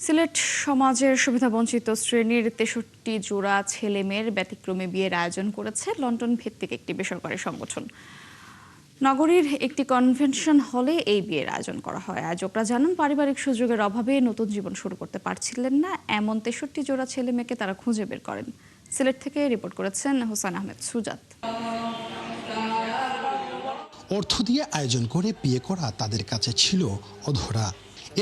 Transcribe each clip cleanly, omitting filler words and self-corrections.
সিলেট সমাজের সুবিধাবঞ্চিত শ্রেণীর ৬৩ জোড়া ছেলে মেয়ের ব্যতিক্রমী বিয়ের আয়োজন করেছে লন্ডন ভিত্তিক একটি বেসরকারি সংগঠন। নগরীর একটি কনভেনশন হলে এই বিয়ের আয়োজন করা হয়। আয়োজকরা জানান, পারিবারিক সুযোগের অভাবে নতুন জীবন শুরু করতে পারছিলেন না, এমন ৬৩ জোড়া ছেলে মেয়েকে তারা খুঁজে বের করেন। সিলেট থেকে রিপোর্ট করেছেন হোসেন আহমেদ সুজাত। অর্থ দিয়ে আয়োজন করে বিয়ে করা তাদের কাছে ছিল অধরা।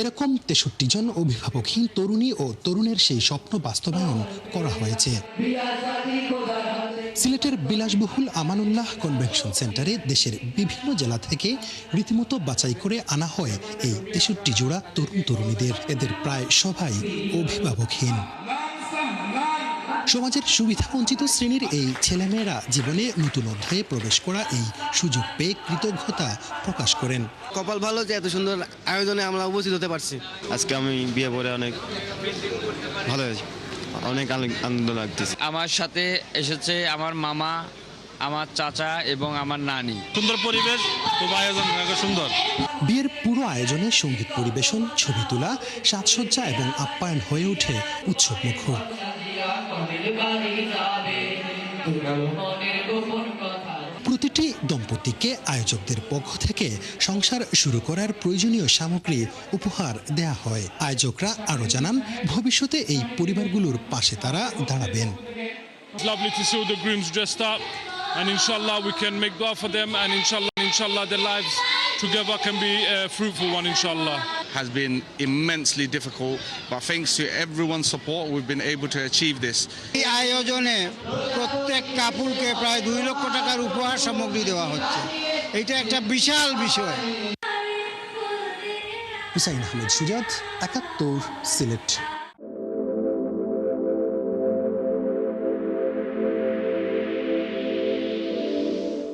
এরকম ৬৩ জন অভিভাবকহীন তরুণী ও তরুণের সেই স্বপ্ন বাস্তবায়ন করা হয়েছে সিলেটের বিলাসবহুল আমানুল্লাহ কনভেনশন সেন্টারে। দেশের বিভিন্ন জেলা থেকে রীতিমতো বাছাই করে আনা হয় এই ৬৩ জোড়া তরুণ তরুণীদের। এদের প্রায় সবাই অভিভাবকহীন। সমাজের সুবিধাবঞ্চিত শ্রেণীর এই ছেলেমেয়েরা জীবনে নতুন অধ্যায়ে প্রবেশ করা এই সুযোগ পেয়ে কৃতজ্ঞতা প্রকাশ করেন। কপাল ভালো যে এত সুন্দর আয়োজনে আমরা উপস্থিত হতে পারছি। আজকে আমি বিয়ে করে অনেক ভালো হয়েছে, অনেক আনন্দ লাগতেছে। আমার সাথে এসেছে আমার মামা, আমার চাচা এবং আমার নানি। সুন্দর পরিবেশ, খুব আয়োজন সুন্দর। বিয়ের পুরো আয়োজনে সঙ্গীত পরিবেশন, ছবি তোলা, সাজসজ্জা এবং আপ্যায়ন হয়ে ওঠে উৎসবমুখর। প্রতিটি দম্পতিকে আয়োজকদের পক্ষ থেকে সংসার শুরু করার প্রয়োজনীয় সামগ্রী উপহার দেয়া হয়। আয়োজকরা আরও জানান, ভবিষ্যতে এই পরিবারগুলোর পাশে তারা দাঁড়াবেন। It's lovely to see all the grooms dressed up, and inshallah we can make dua for them, and inshallah their lives together can be a fruitful one, inshallah. Has been immensely difficult, but thanks to everyone's support we've been able to achieve this. এই আয়োজনে প্রত্যেক কাপড়কে প্রায় 2 লক্ষ টাকার উপহার সামগ্রী দেওয়া হচ্ছে। এটা একটা বিশাল বিষয়। হুসাইন আহমেদ সুজাত, ৭১, সিলেট।